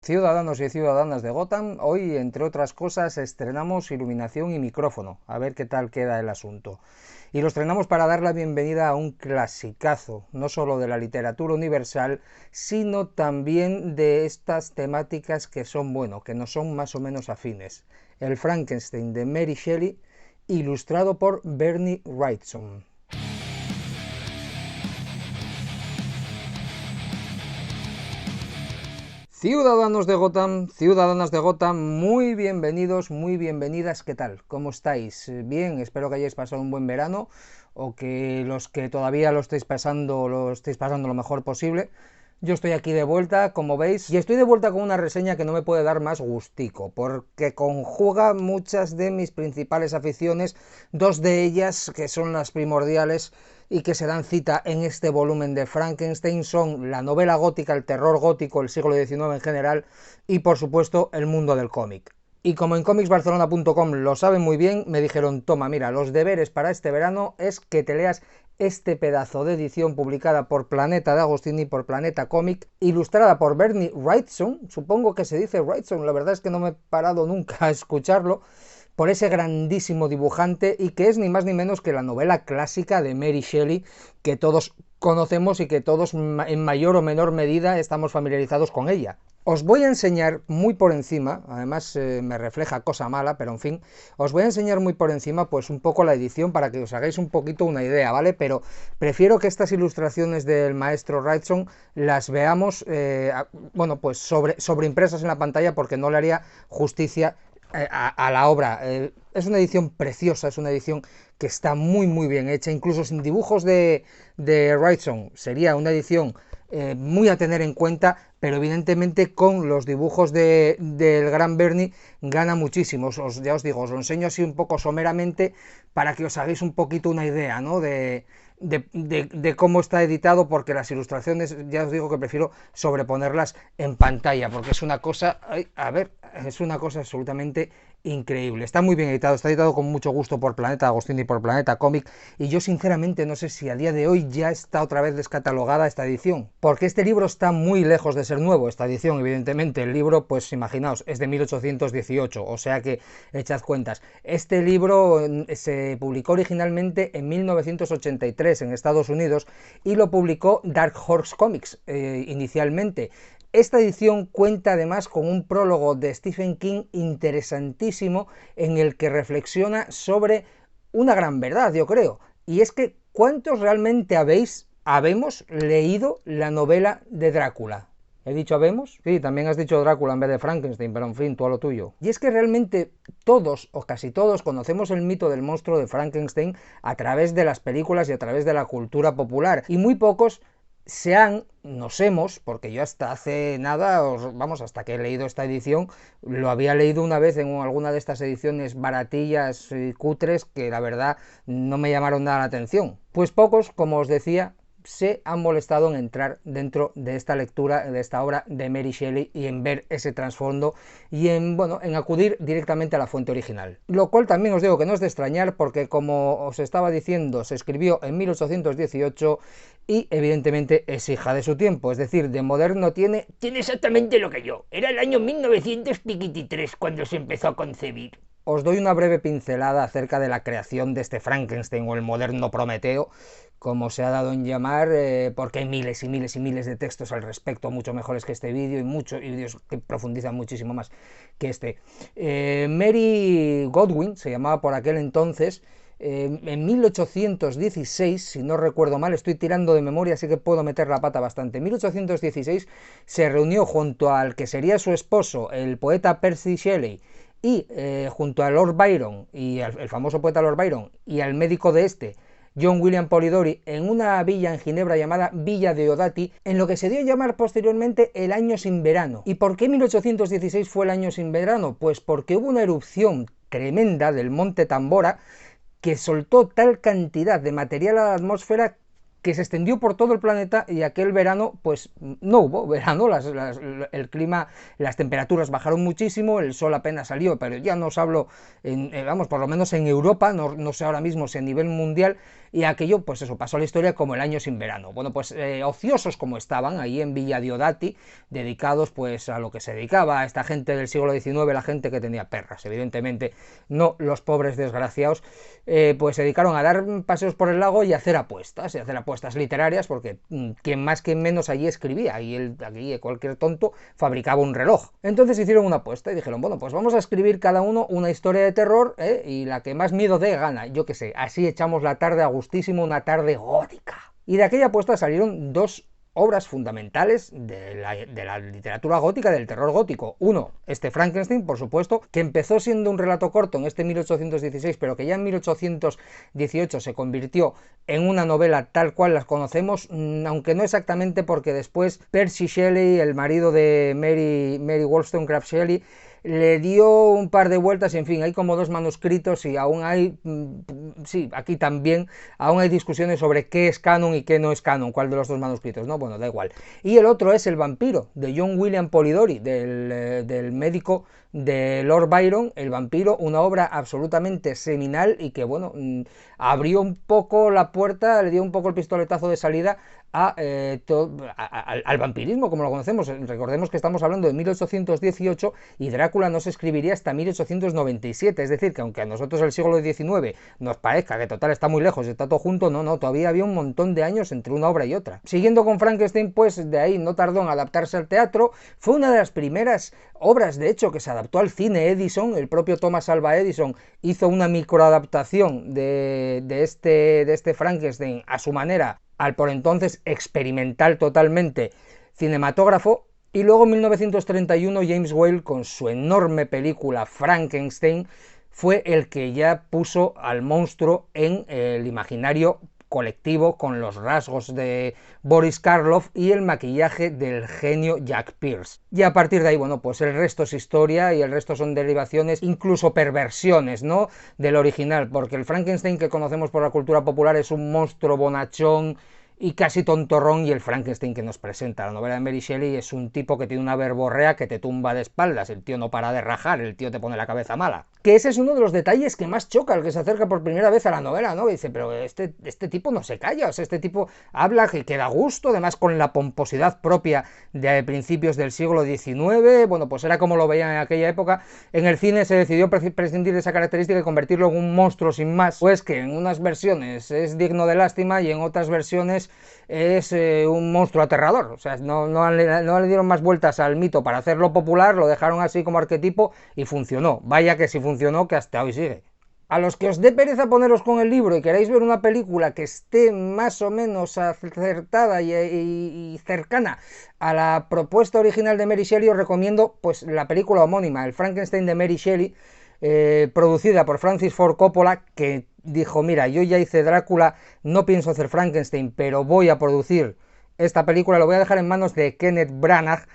Ciudadanos y ciudadanas de Gotham, hoy, entre otras cosas, estrenamos iluminación y micrófono, a ver qué tal queda el asunto. Y lo estrenamos para dar la bienvenida a un clasicazo, no solo de la literatura universal, sino también de estas temáticas que son, bueno, que nos son más o menos afines. El Frankenstein de Mary Shelley, ilustrado por Bernie Wrightson. Ciudadanos de Gotham, ciudadanas de Gotham, muy bienvenidos, muy bienvenidas, ¿qué tal? ¿Cómo estáis? Bien, espero que hayáis pasado un buen verano o que los que todavía lo estéis pasando lo mejor posible. Yo estoy aquí de vuelta, como veis, y estoy de vuelta con una reseña que no me puede dar más gustico, porque conjuga muchas de mis principales aficiones, dos de ellas que son las primordiales y que se dan cita en este volumen de Frankenstein son la novela gótica, el terror gótico, el siglo XIX en general, y por supuesto el mundo del cómic. Y como en comicsbarcelona.com lo saben muy bien, me dijeron, toma, mira, los deberes para este verano es que te leas este pedazo de edición publicada por Planeta de Agostini, por Planeta Comic, ilustrada por Bernie Wrightson, supongo que se dice Wrightson, la verdad es que no me he parado nunca a escucharlo, por ese grandísimo dibujante y que es ni más ni menos que la novela clásica de Mary Shelley que todos conocemos y que todos en mayor o menor medida estamos familiarizados con ella. Os voy a enseñar muy por encima, además me refleja cosa mala, pero en fin, os voy a enseñar muy por encima pues un poco la edición para que os hagáis un poquito una idea, ¿vale? Pero prefiero que estas ilustraciones del maestro Wrightson las veamos, bueno, pues sobreimpresas en la pantalla porque no le haría justicia a la obra. Es una edición preciosa, es una edición que está muy bien hecha, incluso sin dibujos de Wrightson, sería una edición muy a tener en cuenta, pero evidentemente con los dibujos del gran Bernie gana muchísimo. Ya os digo, os lo enseño así un poco someramente para que os hagáis un poquito una idea, ¿no? de cómo está editado, porque las ilustraciones, ya os digo que prefiero sobreponerlas en pantalla, porque es una cosa, a ver, es una cosa absolutamente increíble. Está muy bien editado, está editado con mucho gusto por Planeta Agostini y por Planeta Comic, y yo sinceramente no sé si a día de hoy ya está otra vez descatalogada esta edición, porque este libro está muy lejos de ser nuevo, esta edición, evidentemente. El libro, pues imaginaos, es de 1818, o sea que echad cuentas. Este libro se publicó originalmente en 1983 en Estados Unidos y lo publicó Dark Horse Comics inicialmente. Esta edición cuenta además con un prólogo de Stephen King interesantísimo en el que reflexiona sobre una gran verdad, yo creo, y es que ¿cuántos realmente habemos leído la novela de Drácula? ¿He dicho habemos? Sí, también has dicho Drácula en vez de Frankenstein, pero en fin, tú a lo tuyo. Y es que realmente todos, o casi todos, conocemos el mito del monstruo de Frankenstein a través de las películas y a través de la cultura popular, y muy pocos nos hemos, porque yo hasta hace nada, vamos, hasta que he leído esta edición, lo había leído una vez en alguna de estas ediciones baratillas y cutres que la verdad no me llamaron nada la atención. Pues pocos, como os decía, se han molestado en entrar dentro de esta lectura, de esta obra de Mary Shelley, y en ver ese trasfondo y en acudir directamente a la fuente original. Lo cual también os digo que no es de extrañar, porque como os estaba diciendo, se escribió en 1818 y evidentemente es hija de su tiempo, es decir, de moderno tiene exactamente lo que yo. Era el año 1923 cuando se empezó a concebir. Os doy una breve pincelada acerca de la creación de este Frankenstein o el moderno Prometeo, como se ha dado en llamar, porque hay miles y miles y miles de textos al respecto, mucho mejores que este vídeo y vídeos que profundizan muchísimo más que este. Mary Godwin se llamaba por aquel entonces. En 1816, si no recuerdo mal, estoy tirando de memoria, así que puedo meter la pata bastante. En 1816 se reunió junto al que sería su esposo, el poeta Percy Shelley, y junto a Lord Byron, y el famoso poeta Lord Byron, y al médico de este, John William Polidori, en una villa en Ginebra llamada Villa de Odati, en lo que se dio a llamar posteriormente el año sin verano. ¿Y por qué 1816 fue el año sin verano? Pues porque hubo una erupción tremenda del monte Tambora que soltó tal cantidad de material a la atmósfera que se extendió por todo el planeta y aquel verano pues no hubo verano, el clima, las temperaturas bajaron muchísimo, el sol apenas salió, pero ya no os hablo, vamos, por lo menos en Europa, no sé ahora mismo si a nivel mundial, y aquello pues eso, pasó a la historia como el año sin verano. Bueno, pues ociosos como estaban ahí en Villa Diodati, dedicados pues a lo que se dedicaba a esta gente del siglo XIX, la gente que tenía perras, evidentemente, no los pobres desgraciados, pues se dedicaron a dar paseos por el lago y hacer apuestas literarias, porque quien más quien menos allí escribía, y aquí cualquier tonto fabricaba un reloj. Entonces hicieron una apuesta y dijeron, bueno, pues vamos a escribir cada uno una historia de terror, y la que más miedo dé gana, yo qué sé, así echamos la tarde a gustísimo, una tarde gótica. Y de aquella apuesta salieron dos obras fundamentales de la literatura gótica, del terror gótico. Uno, este Frankenstein, por supuesto, que empezó siendo un relato corto en este 1816, pero que ya en 1818 se convirtió en una novela tal cual las conocemos, aunque no exactamente, porque después Percy Shelley, el marido de Mary Wollstonecraft Shelley, le dio un par de vueltas y en fin, hay como dos manuscritos y aún hay, sí, aquí también, aún hay discusiones sobre qué es canon y qué no es canon, cuál de los dos manuscritos, ¿no? Bueno, da igual. Y el otro es El vampiro, de John William Polidori, del médico de Lord Byron, El vampiro, una obra absolutamente seminal y que, bueno, abrió un poco la puerta, le dio un poco el pistoletazo de salida al vampirismo como lo conocemos. Recordemos que estamos hablando de 1818 y Drácula no se escribiría hasta 1897, es decir, que aunque a nosotros el siglo XIX nos parezca que total está muy lejos, está todo junto, no, todavía había un montón de años entre una obra y otra. Siguiendo con Frankenstein, pues de ahí no tardó en adaptarse al teatro, fue una de las primeras obras, de hecho, que se adaptó al cine. Edison, el propio Thomas Alva Edison, hizo una microadaptación de este Frankenstein a su manera, al por entonces experimental totalmente cinematógrafo. Y luego en 1931 James Whale, con su enorme película Frankenstein, fue el que ya puso al monstruo en el imaginario colectivo, con los rasgos de Boris Karloff y el maquillaje del genio Jack Pierce. Y a partir de ahí, bueno, pues el resto es historia y el resto son derivaciones, incluso perversiones, ¿no?, del original, porque el Frankenstein que conocemos por la cultura popular es un monstruo bonachón y casi tontorrón, y el Frankenstein que nos presenta la novela de Mary Shelley es un tipo que tiene una verborrea que te tumba de espaldas, el tío no para de rajar, el tío te pone la cabeza mala. Que ese es uno de los detalles que más choca al que se acerca por primera vez a la novela, ¿no? Y dice, pero este tipo no se calla, o sea, este tipo habla que da gusto, además con la pomposidad propia de principios del siglo XIX, bueno, pues era como lo veían en aquella época. En el cine se decidió prescindir de esa característica y convertirlo en un monstruo sin más, pues que en unas versiones es digno de lástima y en otras versiones es un monstruo aterrador. O sea, no le dieron más vueltas al mito para hacerlo popular, lo dejaron así como arquetipo y funcionó. Vaya que sí funcionó, que hasta hoy sigue. A los que os dé pereza poneros con el libro y queráis ver una película que esté más o menos acertada y cercana a la propuesta original de Mary Shelley, os recomiendo pues la película homónima, El Frankenstein de Mary Shelley, producida por Francis Ford Coppola, que dijo, mira, yo ya hice Drácula, no pienso hacer Frankenstein, pero voy a producir esta película, lo voy a dejar en manos de Kenneth Branagh,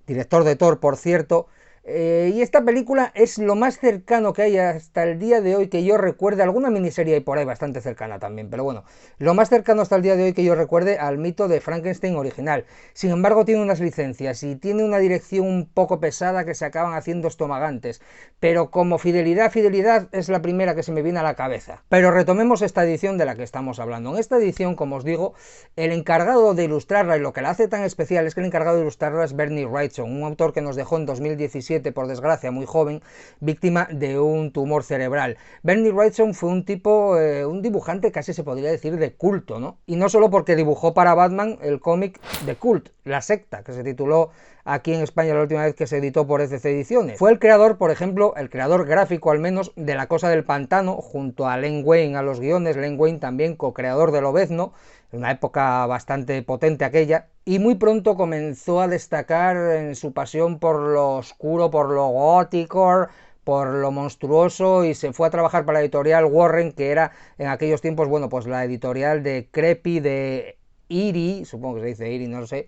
director de Thor, por cierto. Y esta película es lo más cercano que hay hasta el día de hoy que yo recuerde, alguna miniserie hay por ahí bastante cercana también, pero bueno, lo más cercano hasta el día de hoy que yo recuerde al mito de Frankenstein original. Sin embargo, tiene unas licencias y tiene una dirección un poco pesada que se acaban haciendo estomagantes, pero como fidelidad es la primera que se me viene a la cabeza. Pero retomemos esta edición de la que estamos hablando. En esta edición, como os digo, el encargado de ilustrarla, y lo que la hace tan especial es que el encargado de ilustrarla es Bernie Wrightson, un autor que nos dejó en 2017, por desgracia muy joven, víctima de un tumor cerebral. Bernie Wrightson fue un tipo, un dibujante casi se podría decir de culto, ¿no? Y no solo porque dibujó para Batman el cómic de Cult, La Secta, que se tituló aquí en España la última vez que se editó por ECC Ediciones. Fue el creador, por ejemplo, el creador gráfico al menos, de La Cosa del Pantano, junto a Len Wein a los guiones, Len Wein también co-creador de Lobezno, una época bastante potente aquella, y muy pronto comenzó a destacar en su pasión por lo oscuro, por lo gótico, por lo monstruoso, y se fue a trabajar para la editorial Warren, que era en aquellos tiempos, bueno, pues la editorial de Creepy, de Eerie, supongo que se dice Eerie, no lo sé,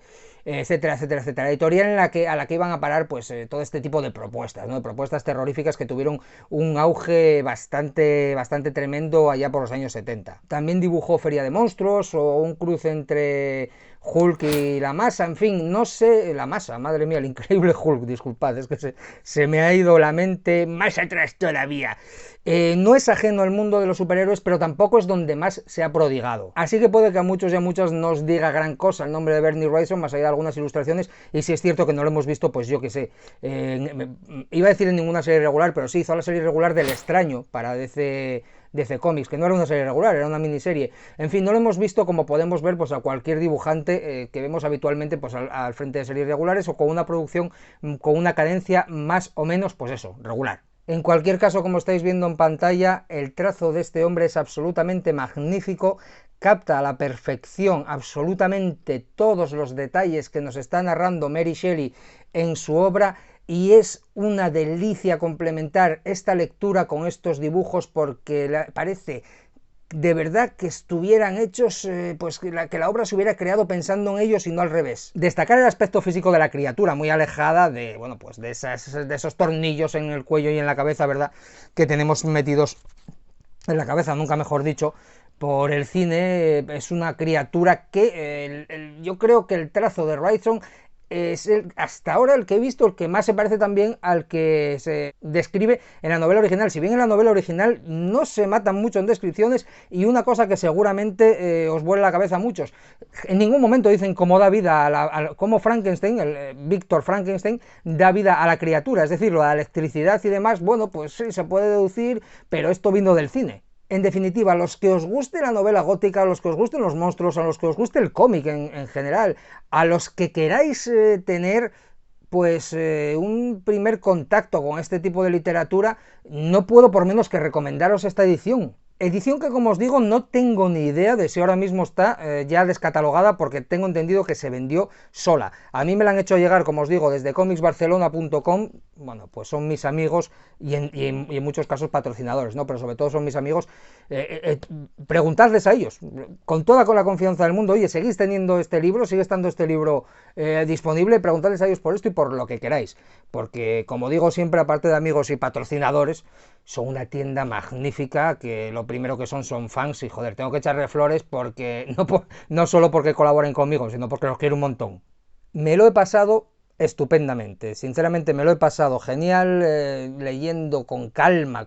etcétera, etcétera, etcétera. Editorial en a la que iban a parar pues todo este tipo de propuestas, ¿no? De propuestas terroríficas que tuvieron un auge bastante tremendo allá por los años 70. También dibujó Feria de Monstruos o un cruce entre Hulk y la masa, en fin, no sé, la masa, madre mía, el increíble Hulk, disculpad, es que se me ha ido la mente más atrás todavía. No es ajeno al mundo de los superhéroes, pero tampoco es donde más se ha prodigado. Así que puede que a muchos y a muchas no os diga gran cosa el nombre de Bernie Wrightson, más allá de algunas ilustraciones, y si es cierto que no lo hemos visto, pues yo que sé, iba a decir en ninguna serie regular, pero sí hizo la serie regular del Extraño para DC Comics, que no era una serie regular, era una miniserie. En fin, no lo hemos visto como podemos ver pues a cualquier dibujante que vemos habitualmente pues al frente de series regulares o con una producción con una cadencia más o menos, pues eso, regular. En cualquier caso, como estáis viendo en pantalla, el trazo de este hombre es absolutamente magnífico, capta a la perfección absolutamente todos los detalles que nos está narrando Mary Shelley en su obra, y es una delicia complementar esta lectura con estos dibujos porque parece de verdad que estuvieran hechos, pues que la obra se hubiera creado pensando en ellos y no al revés. Destacar el aspecto físico de la criatura, muy alejada de, bueno, pues de esos tornillos en el cuello y en la cabeza, ¿verdad?, que tenemos metidos en la cabeza, nunca mejor dicho, por el cine. Es una criatura que yo creo que el trazo de Wrightson es hasta ahora el que he visto el que más se parece también al que se describe en la novela original. Si bien en la novela original no se matan mucho en descripciones, y una cosa que seguramente os vuela la cabeza a muchos, en ningún momento dicen cómo da vida cómo Frankenstein, Víctor Frankenstein, da vida a la criatura, es decir, la electricidad y demás, bueno, pues sí, se puede deducir, pero esto vino del cine. En definitiva, a los que os guste la novela gótica, a los que os gusten los monstruos, a los que os guste el cómic en general, a los que queráis tener pues un primer contacto con este tipo de literatura, no puedo por menos que recomendaros esta edición. Edición que, como os digo, no tengo ni idea de si ahora mismo está ya descatalogada, porque tengo entendido que se vendió sola. A mí me la han hecho llegar, como os digo, desde comicsbarcelona.com. Bueno, pues son mis amigos y en muchos casos patrocinadores, ¿no? Pero sobre todo son mis amigos. Preguntadles a ellos, con toda la confianza del mundo: oye, ¿seguís teniendo este libro? ¿Sigue estando este libro disponible? Preguntadles a ellos por esto y por lo que queráis. Porque, como digo siempre, aparte de amigos y patrocinadores, son una tienda magnífica, que lo primero que son fans, y joder, tengo que echarle flores porque no solo porque colaboren conmigo, sino porque los quiero un montón. Me lo he pasado estupendamente, sinceramente me lo he pasado genial, leyendo con calma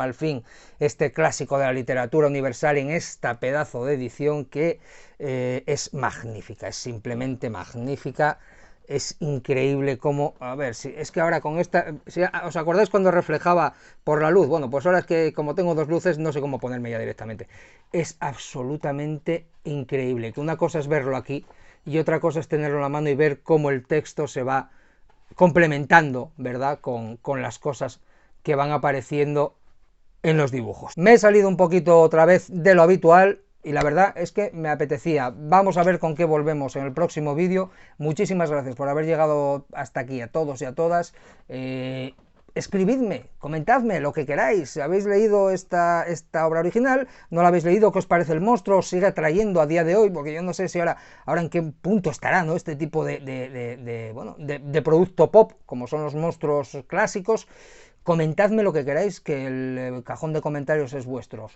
al fin este clásico de la literatura universal en esta pedazo de edición que es magnífica, es simplemente magnífica. Es increíble cómo, a ver, si es que ahora con esta, si os acordáis cuando reflejaba por la luz, bueno, pues ahora es que como tengo dos luces no sé cómo ponerme ya directamente. Es absolutamente increíble, que una cosa es verlo aquí y otra cosa es tenerlo en la mano y ver cómo el texto se va complementando, ¿verdad?, con las cosas que van apareciendo en los dibujos. Me he salido un poquito otra vez de lo habitual, y la verdad es que me apetecía. Vamos a ver con qué volvemos en el próximo vídeo. Muchísimas gracias por haber llegado hasta aquí, a todos y a todas. Escribidme, comentadme lo que queráis. ¿Habéis leído esta obra original? ¿No la habéis leído? ¿Qué os parece el monstruo? ¿Os sigue atrayendo a día de hoy? Porque yo no sé si ahora en qué punto estará, ¿no?, este tipo de producto pop, como son los monstruos clásicos. Comentadme lo que queráis, que el cajón de comentarios es vuestro.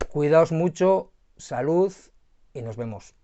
Cuidaos mucho, salud, y nos vemos.